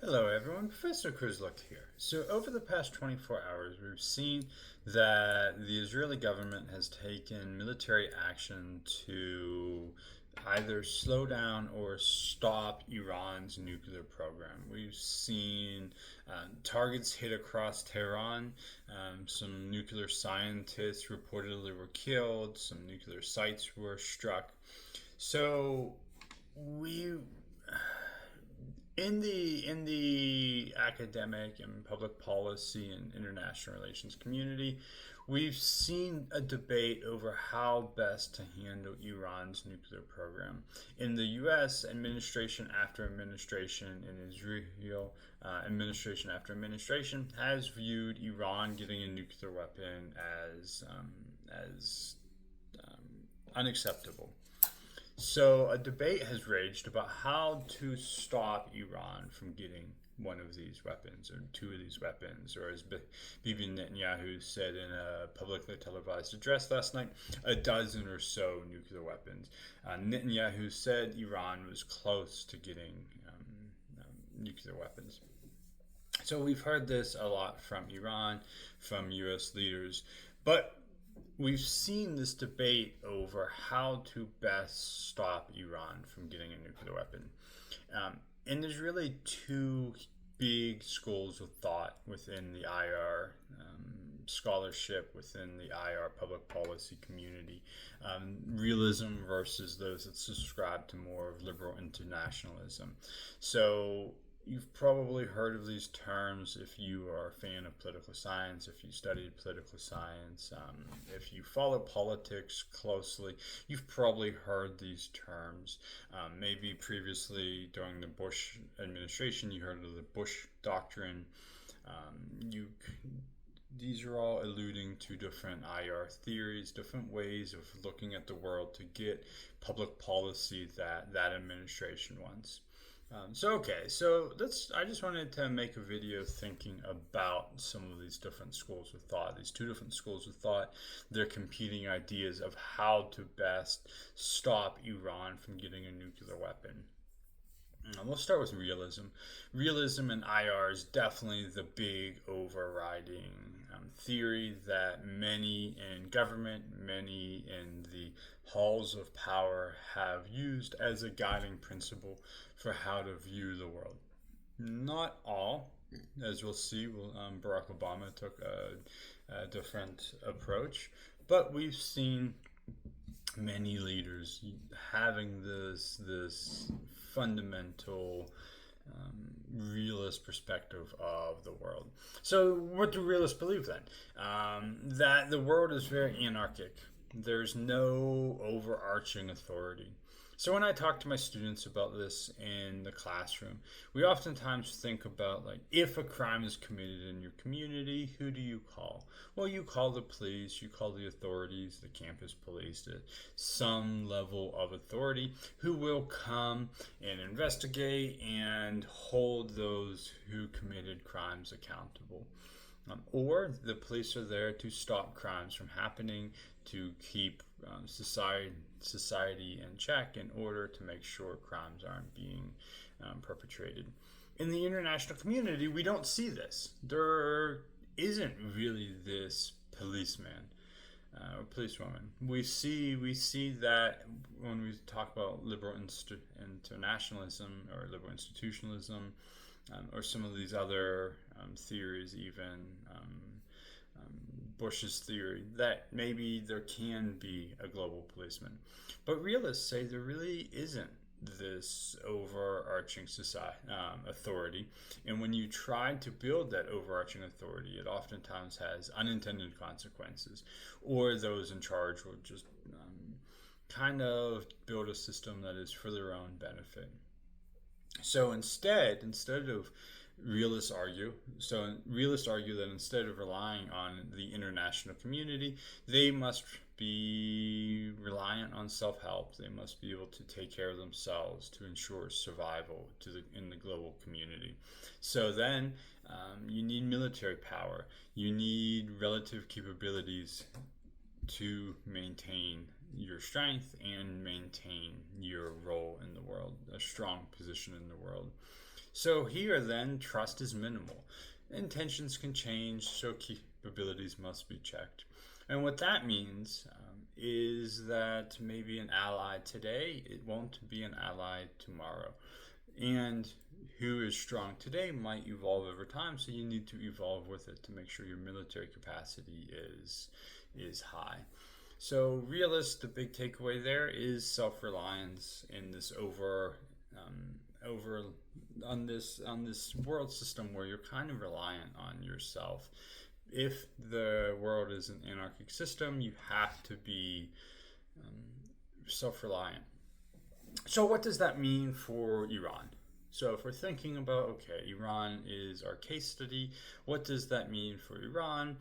Hello everyone, Professor Krizluk here. So over the past 24 hours, we've seen that the Israeli government has taken military action to either slow down or stop Iran's nuclear program. We've seen targets hit across Tehran. Some nuclear scientists reportedly were killed. Some nuclear sites were struck. So we in the academic and public policy and international relations community, we've seen a debate over how best to handle Iran's nuclear program. In the U.S., administration after administration, in Israel, administration after administration has viewed Iran getting a nuclear weapon as unacceptable. So a debate has raged about how to stop Iran from getting one of these weapons or two of these weapons, or as Bibi Netanyahu said in a publicly televised address last night, a dozen or so nuclear weapons. Netanyahu said Iran was close to getting nuclear weapons. So we've heard this a lot from Iran, from U.S. leaders, but we've seen this debate over how to best stop Iran from getting a nuclear weapon. And there's really two big schools of thought within the IR scholarship, within the IR public policy community. Realism versus those that subscribe to more of liberal internationalism. So you've probably heard of these terms if you are a fan of political science, if you studied political science, if you follow politics closely, you've probably heard these terms. Maybe previously during the Bush administration, you heard of the Bush Doctrine. These are all alluding to different IR theories, different ways of looking at the world to get public policy that administration wants. I just wanted to make a video thinking about some of these different schools of thought, these two different schools of thought, their competing ideas of how to best stop Iran from getting a nuclear weapon. We'll start with realism. Realism in IR is definitely the big overriding theory that many in government, many in the halls of power have used as a guiding principle for how to view the world. Not all, as we'll see, Barack Obama took a different approach, but we've seen many leaders having this fundamental realist perspective of the world. So what do realists believe then? That the world is very anarchic. There's no overarching authority. So when I talk to my students about this in the classroom, we oftentimes think about, like, if a crime is committed in your community, who do you call? Well, you call the police, you call the authorities, the campus police, some level of authority who will come and investigate and hold those who committed crimes accountable. Or the police are there to stop crimes from happening, to keep society in check in order to make sure crimes aren't being perpetrated. In the international community, we don't see this. There isn't really this policeman or policewoman. We see that when we talk about liberal internationalism or liberal institutionalism, or some of these other theories, even Bush's theory, that maybe there can be a global policeman. But realists say there really isn't this overarching authority. And when you try to build that overarching authority, it oftentimes has unintended consequences, or those in charge will just kind of build a system that is for their own benefit. So instead of realists argue that instead of relying on the international community, they must be reliant on self-help. They must be able to take care of themselves to ensure survival in the global community. So then you need military power. You need relative capabilities to maintain your strength and maintain your role in the world, a strong position in the world. So here then, trust is minimal. Intentions can change, so capabilities must be checked. And what that means is that maybe an ally today, it won't be an ally tomorrow. And who is strong today might evolve over time, so you need to evolve with it to make sure your military capacity is high. So, realist, the big takeaway there is self-reliance in this over on this world system where you're kind of reliant on yourself. If the world is an anarchic system, you have to be self-reliant. So, what does that mean for Iran? So, if we're thinking about, okay, Iran is our case study, what does that mean for Iran?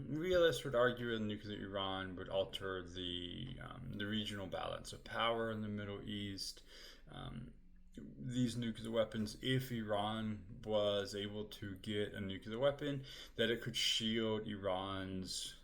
Realists would argue that nuclear Iran would alter the regional balance of power in the Middle East. These nuclear weapons, if Iran was able to get a nuclear weapon, that it could shield Iran's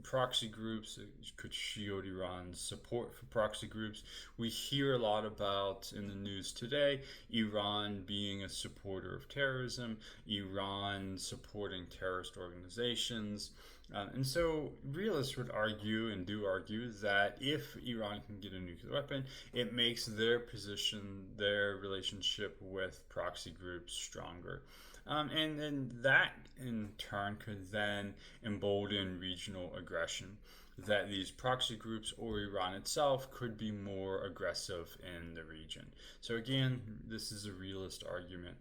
proxy groups, it could shield Iran's support for proxy groups. We hear a lot about in the news today Iran being a supporter of terrorism, Iran supporting terrorist organizations. And so realists would argue and do argue that if Iran can get a nuclear weapon, it makes their position, their relationship with proxy groups stronger. And then that in turn could then embolden regional aggression, that these proxy groups or Iran itself could be more aggressive in the region. So again, this is a realist argument.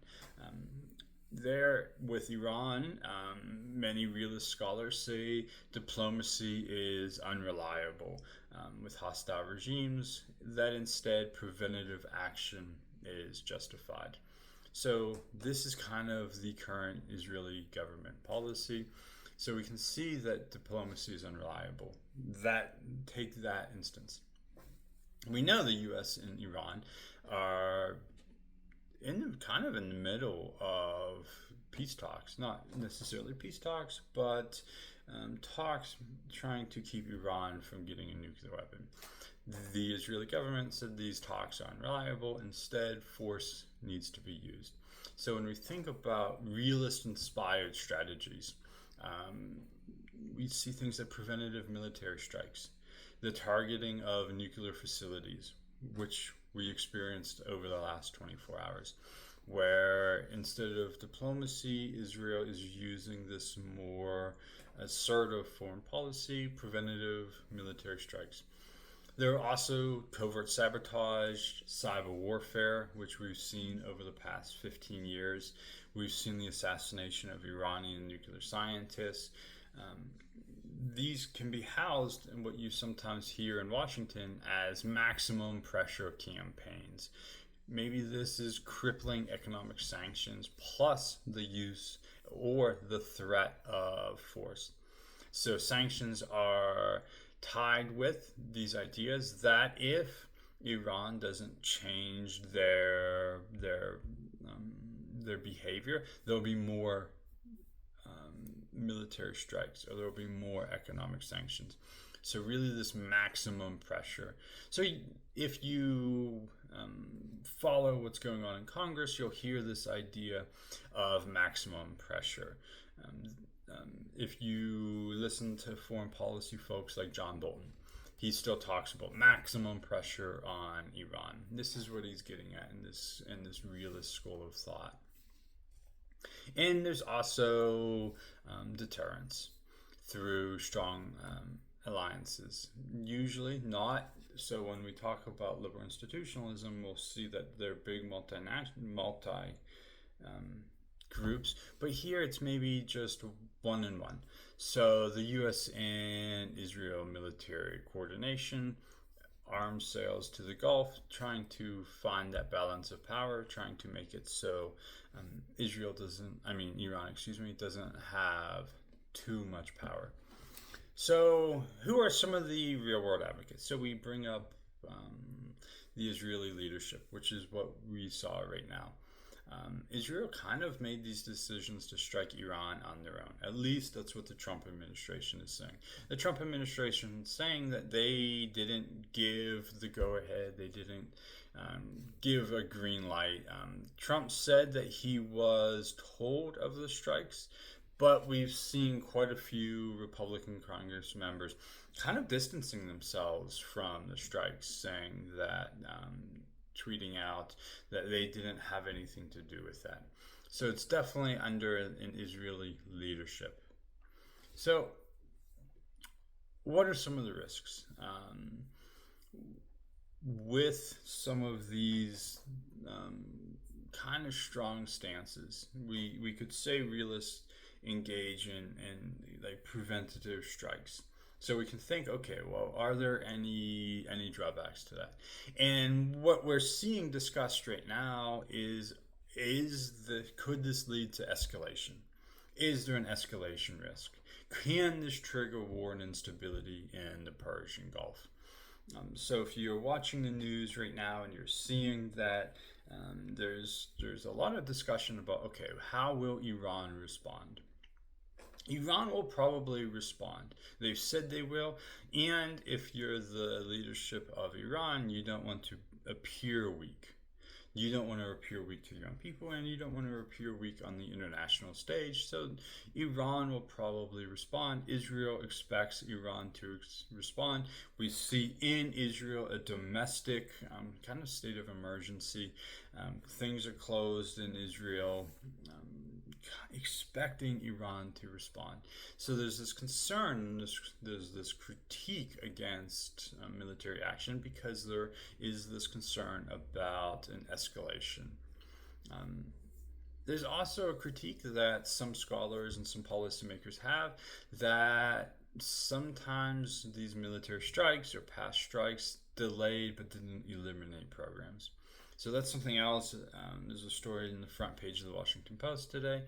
There with Iran, many realist scholars say diplomacy is unreliable with hostile regimes, that instead preventative action is justified. So this is kind of the current Israeli government policy. So we can see that diplomacy is unreliable. Take that instance. We know the U.S. and Iran are kind of in the middle of peace talks, not necessarily peace talks, but talks trying to keep Iran from getting a nuclear weapon. The Israeli government said these talks are unreliable. Instead, force needs to be used. So when we think about realist-inspired strategies, we see things like preventative military strikes, the targeting of nuclear facilities, which we experienced over the last 24 hours, where instead of diplomacy, Israel is using this more assertive foreign policy, preventative military strikes. There are also covert sabotage, cyber warfare, which we've seen over the past 15 years. We've seen the assassination of Iranian nuclear scientists. These can be housed in what you sometimes hear in Washington as maximum pressure campaigns. Maybe this is crippling economic sanctions plus the use or the threat of force. So sanctions are tied with these ideas that if Iran doesn't change their behavior, there'll be more military strikes, or there will be more economic sanctions. So really this maximum pressure. So if you follow what's going on in Congress, you'll hear this idea of maximum pressure. If you listen to foreign policy folks like John Bolton, he still talks about maximum pressure on Iran. This is what he's getting at in this realist school of thought. And there's also deterrence through strong alliances. Usually not. So when we talk about liberal institutionalism, we'll see that they're big multi groups. But here it's maybe just one and one. So the U.S. and Israel military coordination, arms sales to the Gulf, trying to find that balance of power, trying to make it so Iran, doesn't have too much power. So who are some of the real world advocates? So we bring up the Israeli leadership, which is what we saw right now. Israel kind of made these decisions to strike Iran on their own. At least that's what the Trump administration is saying. The Trump administration is saying that they didn't give the go-ahead. They didn't give a green light. Trump said that he was told of the strikes, but we've seen quite a few Republican Congress members kind of distancing themselves from the strikes, saying that, tweeting out that they didn't have anything to do with that. So it's definitely under an Israeli leadership. So, what are some of the risks? With some of these kind of strong stances, we could say realists engage in like preventative strikes. So we can think, okay, well, are there any drawbacks to that? And what we're seeing discussed right now is could this lead to escalation? Is there an escalation risk? Can this trigger war and instability in the Persian Gulf? So if you're watching the news right now and you're seeing that, there's a lot of discussion about, okay, how will Iran respond? Iran will probably respond. They've said they will. And if you're the leadership of Iran, you don't want to appear weak. You don't want to appear weak to your own people, and you don't want to appear weak on the international stage. So Iran will probably respond. Israel expects Iran to respond. We see in Israel a domestic kind of state of emergency. Things are closed in Israel, expecting Iran to respond. So there's this concern, there's this critique against military action because there is this concern about an escalation. There's also a critique that some scholars and some policymakers have that sometimes these military strikes or past strikes delayed but didn't eliminate programs. So that's something else. There's a story in the front page of the Washington Post today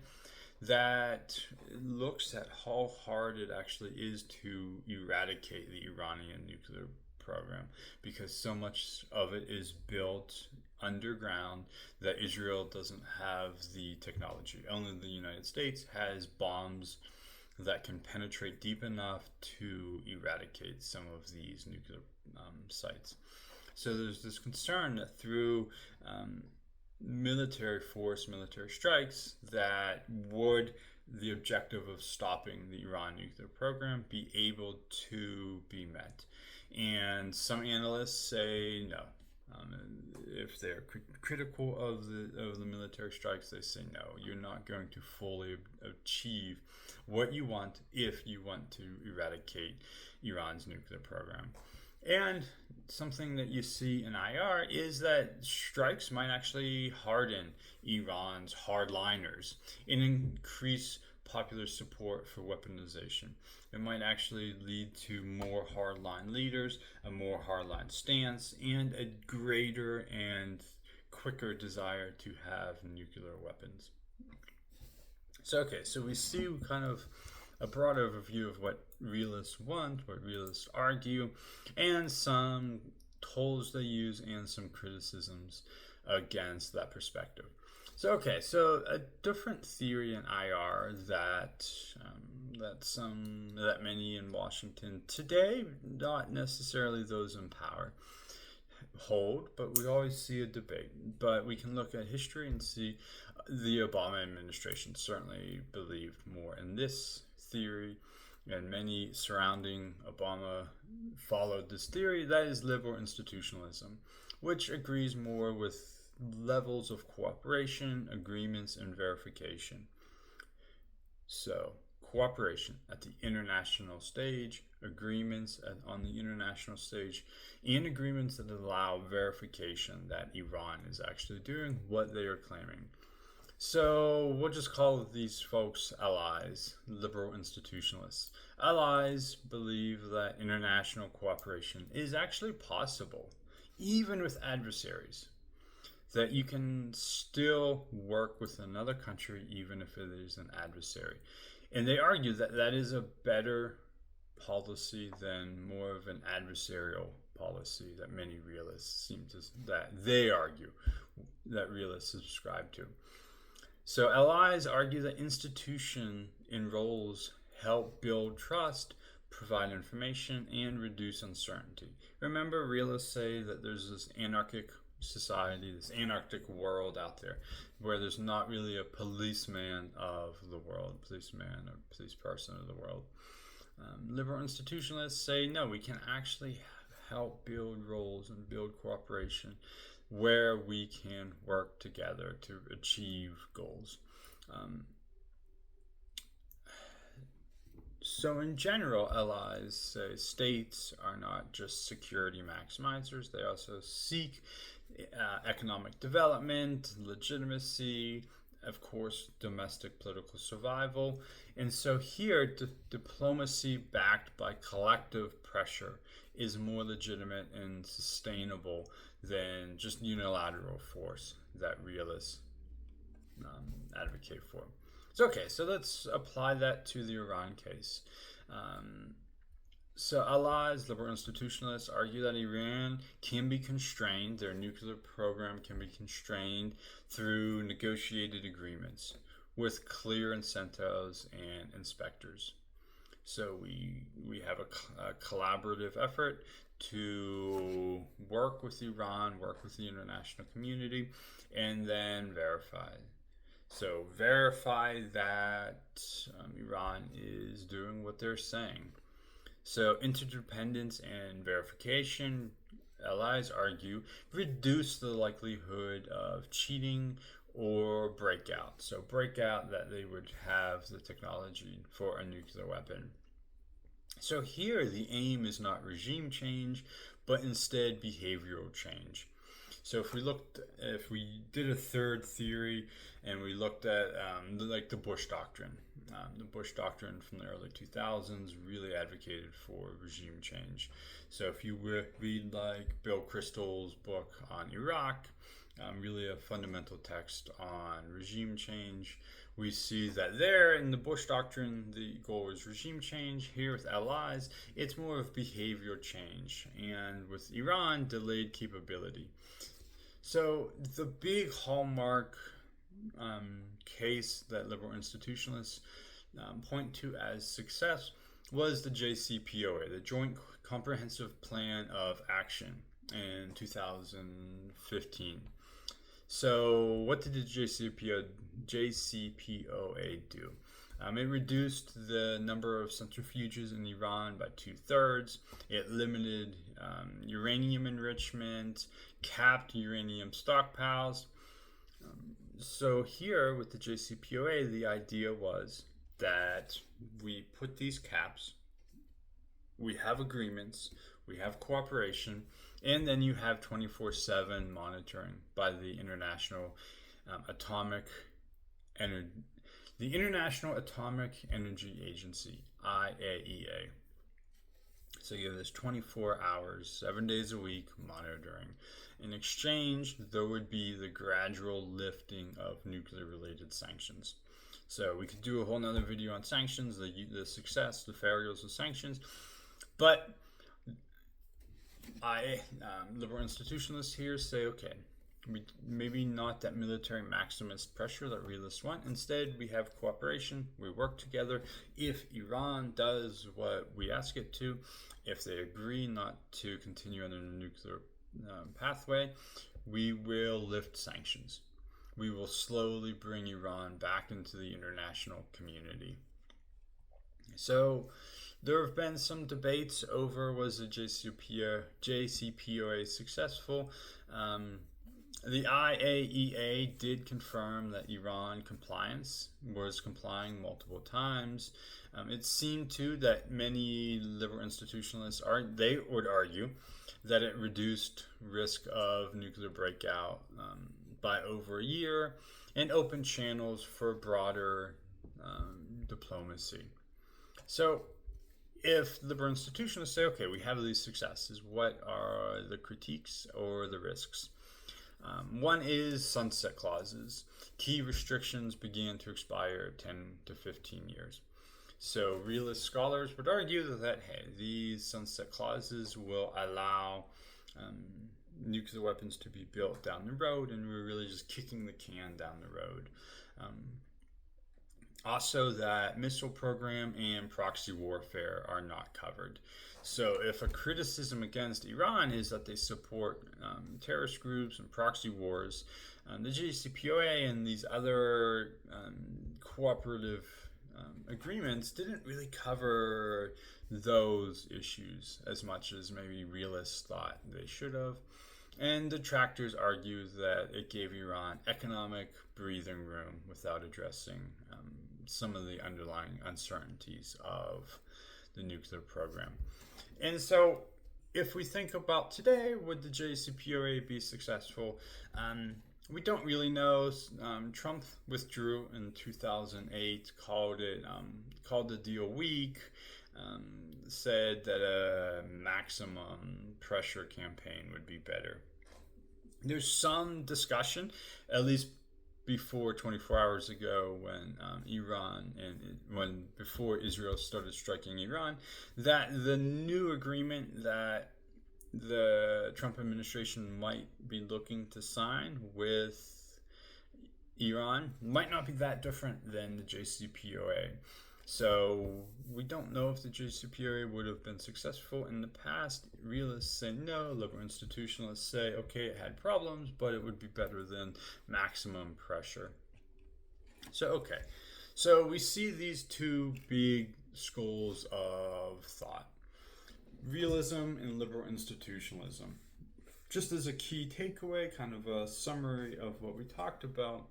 that looks at how hard it actually is to eradicate the Iranian nuclear program, because so much of it is built underground that Israel doesn't have the technology. Only the United States has bombs that can penetrate deep enough to eradicate some of these nuclear sites. So there's this concern that through military force, military strikes, that would the objective of stopping the Iran nuclear program be able to be met. And some analysts say no. If they're critical of the military strikes, they say no, you're not going to fully achieve what you want if you want to eradicate Iran's nuclear program. And something that you see in IR is that strikes might actually harden Iran's hardliners and increase popular support for weaponization. It might actually lead to more hardline leaders, a more hardline stance, and a greater and quicker desire to have nuclear weapons. So we see kind of a broad overview of what realists want, what realists argue, and some tools they use and some criticisms against that perspective. So a different theory in IR that many in Washington today, not necessarily those in power, hold, but we always see a debate. But we can look at history and see the Obama administration certainly believed more in this theory, and many surrounding Obama followed this theory. That is liberal institutionalism, which agrees more with levels of cooperation, agreements, and verification. So, cooperation at the international stage, agreements on the international stage, and agreements that allow verification that Iran is actually doing what they are claiming. So we'll just call these folks allies, liberal institutionalists. Allies believe that international cooperation is actually possible, even with adversaries. That you can still work with another country even if it is an adversary. And they argue that that is a better policy than more of an adversarial policy that many realists that they argue that realists subscribe to. So allies argue that institution and roles help build trust, provide information, and reduce uncertainty. Remember, realists say that there's this anarchic society, this anarchic world out there, where there's not really a policeman of the world, policeman or police person of the world. Liberal institutionalists say no, we can actually help build roles and build cooperation where we can work together to achieve goals. So in general, allies say states are not just security maximizers, they also seek economic development, legitimacy, of course, domestic political survival. And so here, diplomacy backed by collective pressure is more legitimate and sustainable than just unilateral force that realists advocate for. So let's apply that to the Iran case. So allies, liberal institutionalists, argue that Iran can be constrained, their nuclear program can be constrained through negotiated agreements with clear incentives and inspectors. So we have a collaborative effort to work with Iran, work with the international community, and then verify. So verify that Iran is doing what they're saying. So interdependence and verification, allies argue, reduce the likelihood of cheating or breakout. So breakout, that they would have the technology for a nuclear weapon. So here the aim is not regime change, but instead behavioral change. So if we did a third theory and we looked at like the Bush Doctrine, the Bush Doctrine from the early 2000s really advocated for regime change. So if you read like Bill Kristol's book on Iraq, really a fundamental text on regime change, we see that there in the Bush Doctrine, the goal is regime change. Here with allies, it's more of behavioral change. And with Iran, delayed capability. So the big hallmark case that liberal institutionalists point to as success was the JCPOA, the Joint Comprehensive Plan of Action in 2015. So what did the JCPOA do? It reduced the number of centrifuges in Iran by 2/3. It limited uranium enrichment, capped uranium stockpiles. So here with the JCPOA, the idea was that we put these caps, we have agreements, we have cooperation, and then you have 24/7 monitoring by the International Atomic Energy Agency, IAEA. So you have this 24 hours, 7 days a week monitoring. In exchange, there would be the gradual lifting of nuclear-related sanctions. So we could do a whole nother video on sanctions, the success, the failures of sanctions. But liberal institutionalists here say, okay, maybe not that military maximist pressure that realists want. Instead, we have cooperation. We work together. If Iran does what we ask it to, if they agree not to continue on a nuclear pathway, we will lift sanctions. We will slowly bring Iran back into the international community. So there have been some debates over was the JCPOA successful. The IAEA did confirm that Iran was complying multiple times. It seemed too that many liberal institutionalists they would argue that it reduced risk of nuclear breakout by over a year and opened channels for broader diplomacy. So if liberal institutionalists say, okay, we have these successes, what are the critiques or the risks? One is sunset clauses. Key restrictions began to expire 10 to 15 years. So realist scholars would argue that, hey, these sunset clauses will allow nuclear weapons to be built down the road, and we're really just kicking the can down the road. Also, that missile program and proxy warfare are not covered. So, if a criticism against Iran is that they support terrorist groups and proxy wars, the JCPOA and these other cooperative agreements didn't really cover those issues as much as maybe realists thought they should have. And detractors argue that it gave Iran economic breathing room without addressing some of the underlying uncertainties of the nuclear program. And so, if we think about today, would the JCPOA be successful? We don't really know. Trump withdrew in 2008, called the deal weak, said that a maximum pressure campaign would be better. There's some discussion, at least before 24 hours ago, when before Israel started striking Iran, that the new agreement that the Trump administration might be looking to sign with Iran might not be that different than the JCPOA. So we don't know if the JCPOA would have been successful in the past. Realists say no. Liberal institutionalists say, okay, it had problems, but it would be better than maximum pressure. So we see these two big schools of thought: realism and liberal institutionalism. Just as a key takeaway, kind of a summary of what we talked about,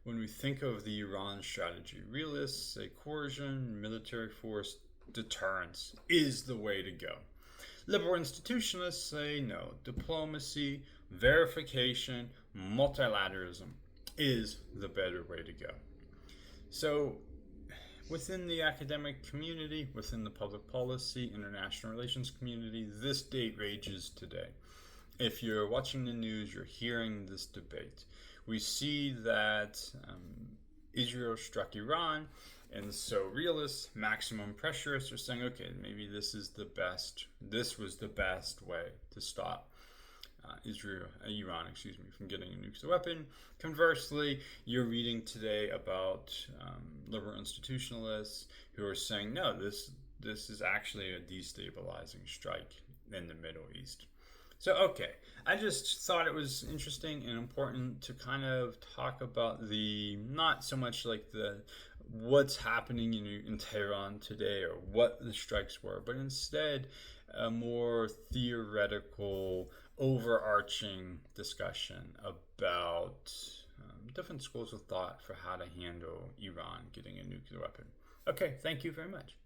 when we think of the Iran strategy, realists say coercion, military force, deterrence is the way to go. Liberal institutionalists say no, diplomacy, verification, multilateralism is the better way to go. So, within the academic community, within the public policy, international relations community, this debate rages today. If you're watching the news, you're hearing this debate. We see that Israel struck Iran, and so realists, maximum pressurists are saying, okay, maybe this was the best way to stop Iran, from getting a nuclear weapon. Conversely, you're reading today about liberal institutionalists who are saying, no, this is actually a destabilizing strike in the Middle East. So, okay, I just thought it was interesting and important to kind of talk about the, not so much like the what's happening in Tehran today or what the strikes were, but instead a more theoretical, overarching discussion about different schools of thought for how to handle Iran getting a nuclear weapon. Okay, thank you very much.